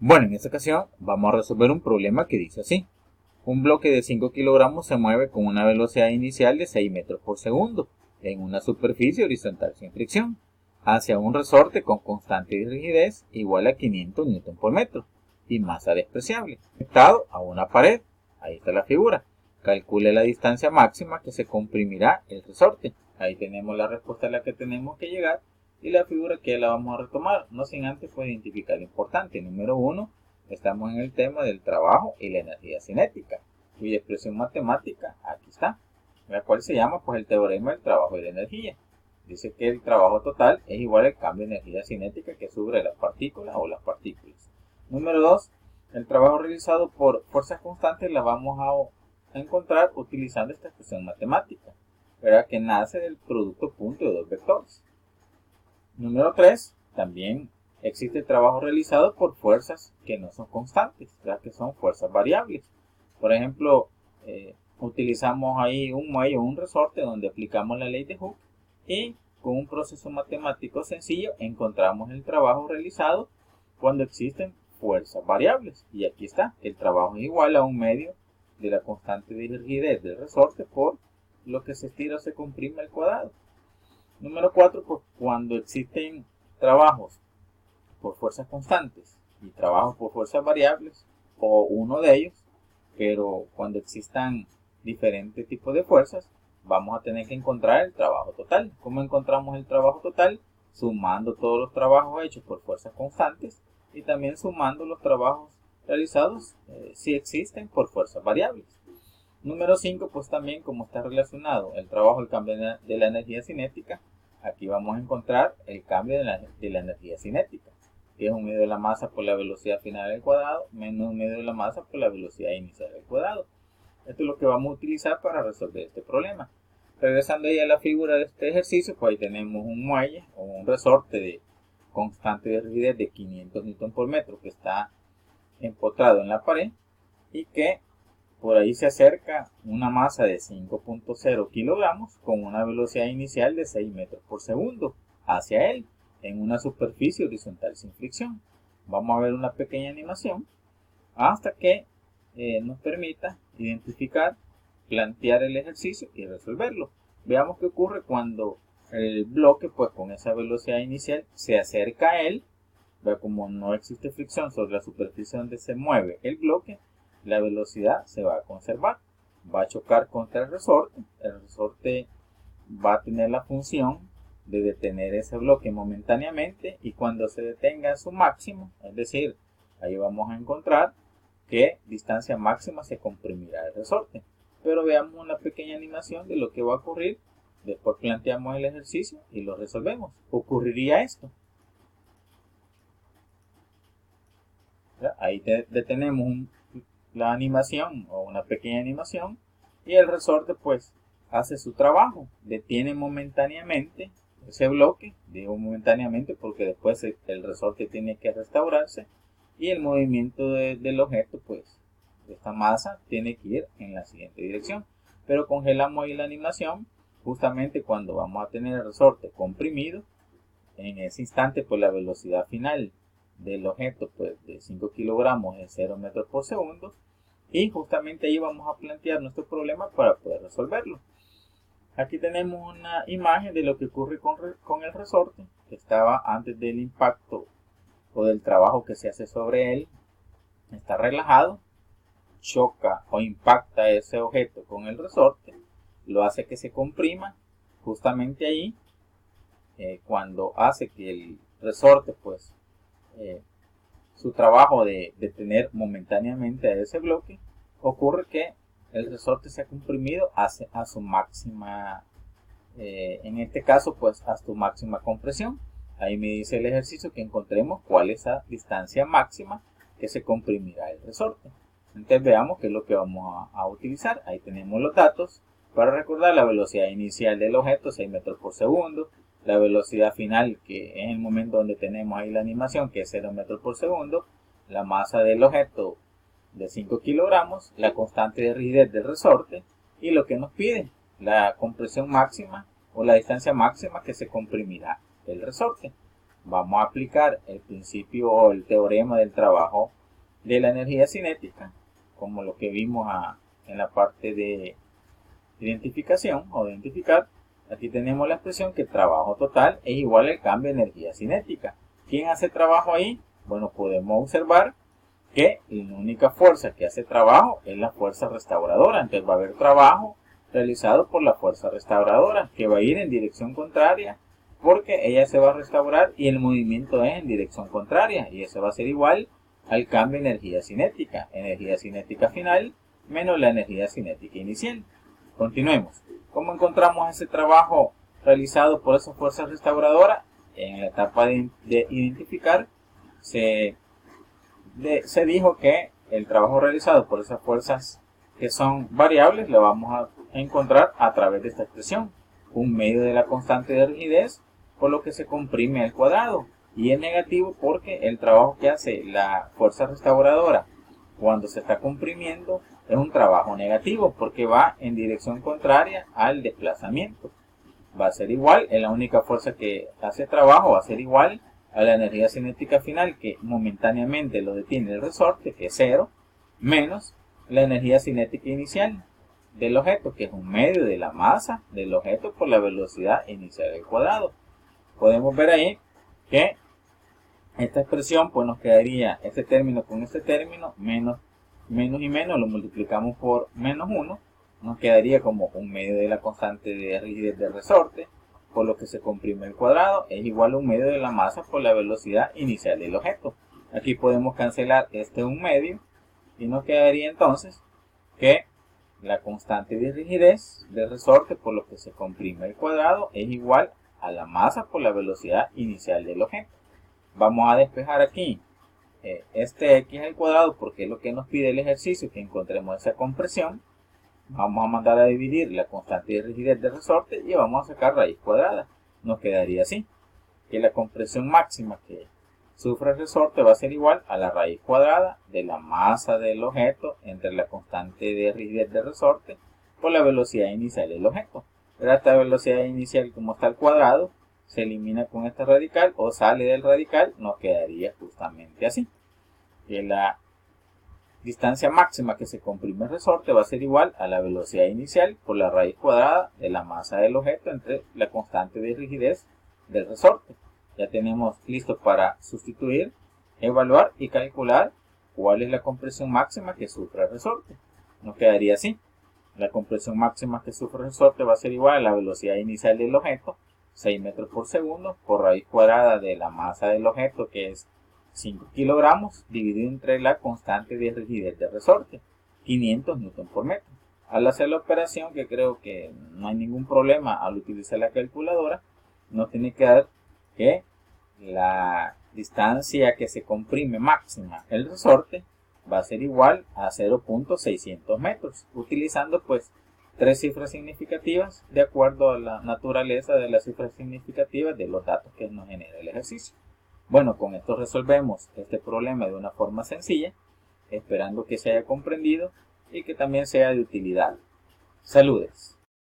Bueno, en esta ocasión vamos a resolver un problema que dice así. Un bloque de 5 kilogramos se mueve con una velocidad inicial de 6 metros por segundo en una superficie horizontal sin fricción hacia un resorte con constante de rigidez igual a 500 newton por metro y masa despreciable, conectado a una pared. Ahí está la figura. Calcule la distancia máxima que se comprimirá el resorte. Ahí tenemos la respuesta a la que tenemos que llegar y la figura que ya la vamos a retomar, no sin antes identificar lo importante. Número 1, estamos en el tema del trabajo y la energía cinética, cuya expresión matemática aquí está, la cual se llama el teorema del trabajo y la energía. Dice que el trabajo total es igual al cambio de energía cinética que sufre las partículas o las partículas. Número 2, el trabajo realizado por fuerzas constantes la vamos a encontrar utilizando esta expresión matemática, ¿verdad? Que nace del producto punto de dos vectores. Número 3, también existe el trabajo realizado por fuerzas que no son constantes, ya que son fuerzas variables. Por ejemplo, utilizamos ahí un muelle o un resorte donde aplicamos la ley de Hooke y con un proceso matemático sencillo encontramos el trabajo realizado cuando existen fuerzas variables. Y aquí está, el trabajo es igual a un medio de la constante de rigidez del resorte por lo que se estira o se comprime al cuadrado. Número 4, pues cuando existen trabajos por fuerzas constantes y trabajos por fuerzas variables, o uno de ellos, pero cuando existan diferentes tipos de fuerzas, vamos a tener que encontrar el trabajo total. ¿Cómo encontramos el trabajo total? Sumando todos los trabajos hechos por fuerzas constantes y también sumando los trabajos realizados si existen por fuerzas variables. Número 5, pues también como está relacionado el trabajo al cambio de la energía cinética, aquí vamos a encontrar el cambio de la energía cinética, que es un medio de la masa por la velocidad final al cuadrado menos un medio de la masa por la velocidad inicial al cuadrado. Esto es lo que vamos a utilizar para resolver este problema. Regresando ahí a la figura de este ejercicio, pues ahí tenemos un muelle o un resorte de constante de rigidez de 500 newton por metro que está empotrado en la pared y que por ahí se acerca una masa de 5.0 kilogramos con una velocidad inicial de 6 metros por segundo hacia él en una superficie horizontal sin fricción. Vamos a ver una pequeña animación hasta que nos permita identificar, plantear el ejercicio y resolverlo. Veamos qué ocurre cuando el bloque, pues con esa velocidad inicial, se acerca a él. Vea, como no existe fricción sobre la superficie donde se mueve el bloque, la velocidad se va a conservar. Va a chocar contra el resorte va a tener la función de detener ese bloque momentáneamente y cuando se detenga a su máximo, es decir, ahí vamos a encontrar qué distancia máxima se comprimirá el resorte. Pero veamos una pequeña animación de lo que va a ocurrir. Después planteamos el ejercicio y lo resolvemos. Ocurriría esto. Ahí detenemos la animación o una pequeña animación y el resorte pues hace su trabajo, detiene momentáneamente ese bloque, digo momentáneamente porque después el resorte tiene que restaurarse y el movimiento del objeto pues de esta masa tiene que ir en la siguiente dirección, pero congelamos ahí la animación justamente cuando vamos a tener el resorte comprimido. En ese instante pues la velocidad final del objeto pues de 5 kilogramos es 0 metros por segundo y justamente ahí vamos a plantear nuestro problema para poder resolverlo. Aquí tenemos una imagen de lo que ocurre con el resorte que estaba antes del impacto o del trabajo que se hace sobre él. Está relajado, choca o impacta ese objeto con el resorte, lo hace que se comprima justamente ahí. Cuando hace que el resorte pues su trabajo de detener momentáneamente a ese bloque, ocurre que el resorte se ha comprimido a su máxima, en este caso pues a su máxima compresión. Ahí me dice el ejercicio que encontremos cuál es la distancia máxima que se comprimirá el resorte. Entonces veamos qué es lo que vamos a utilizar. Ahí tenemos los datos para recordar la velocidad inicial del objeto, 6 metros por segundo, la velocidad final, que es el momento donde tenemos ahí la animación, que es 0 metros por segundo, la masa del objeto de 5 kilogramos, la constante de rigidez del resorte y lo que nos pide, la compresión máxima o la distancia máxima que se comprimirá el resorte. vamos a aplicar el principio o el teorema del trabajo de la energía cinética, como lo que vimos en la parte de identificación o de identificar. Aquí tenemos la expresión que el trabajo total es igual al cambio de energía cinética. ¿Quién hace trabajo ahí? Bueno, podemos observar que la única fuerza que hace trabajo es la fuerza restauradora. Entonces va a haber trabajo realizado por la fuerza restauradora, que va a ir en dirección contraria, porque ella se va a restaurar y el movimiento es en dirección contraria, y eso va a ser igual al cambio de energía cinética final menos la energía cinética inicial. Continuemos. ¿Cómo encontramos ese trabajo realizado por esa fuerza restauradora? En la etapa de identificar se dijo que el trabajo realizado por esas fuerzas que son variables lo vamos a encontrar a través de esta expresión, un medio de la constante de rigidez por lo que se comprime al cuadrado, y es negativo porque el trabajo que hace la fuerza restauradora cuando se está comprimiendo es un trabajo negativo porque va en dirección contraria al desplazamiento. Va a ser igual, es la única fuerza que hace trabajo, va a ser igual a la energía cinética final que momentáneamente lo detiene el resorte, que es 0, menos la energía cinética inicial del objeto, que es un medio de la masa del objeto por la velocidad inicial al cuadrado. Podemos ver ahí que esta expresión pues nos quedaría este término con este término, menos y menos, lo multiplicamos por menos 1, nos quedaría como un medio de la constante de rigidez del resorte, por lo que se comprime el cuadrado, es igual a un medio de la masa por la velocidad inicial del objeto. Aquí podemos cancelar este un medio y nos quedaría entonces que la constante de rigidez del resorte por lo que se comprime el cuadrado es igual a la masa por la velocidad inicial del objeto. Vamos a despejar aquí este x al cuadrado porque es lo que nos pide el ejercicio, que encontremos esa compresión. Vamos a mandar a dividir la constante de rigidez del resorte y vamos a sacar raíz cuadrada. Nos quedaría así, que la compresión máxima que sufre el resorte va a ser igual a la raíz cuadrada de la masa del objeto entre la constante de rigidez del resorte por la velocidad inicial del objeto. Pero esta velocidad inicial, como está al cuadrado, se elimina con este radical o sale del radical, nos quedaría justamente así. Que la distancia máxima que se comprime el resorte va a ser igual a la velocidad inicial por la raíz cuadrada de la masa del objeto entre la constante de rigidez del resorte. Ya tenemos listo para sustituir, evaluar y calcular cuál es la compresión máxima que sufre el resorte. Nos quedaría así. La compresión máxima que sufre el resorte va a ser igual a la velocidad inicial del objeto, 6 metros por segundo, por raíz cuadrada de la masa del objeto, que es 5 kilogramos, dividido entre la constante de rigidez del resorte, 500 newton por metro. Al hacer la operación, que creo que no hay ningún problema al utilizar la calculadora, nos tiene que dar que la distancia que se comprime máxima el resorte va a ser igual a 0.600 metros, utilizando pues tres cifras significativas de acuerdo a la naturaleza de las cifras significativas de los datos que nos genera el ejercicio. Bueno, con esto resolvemos este problema de una forma sencilla, esperando que se haya comprendido y que también sea de utilidad. Saludes.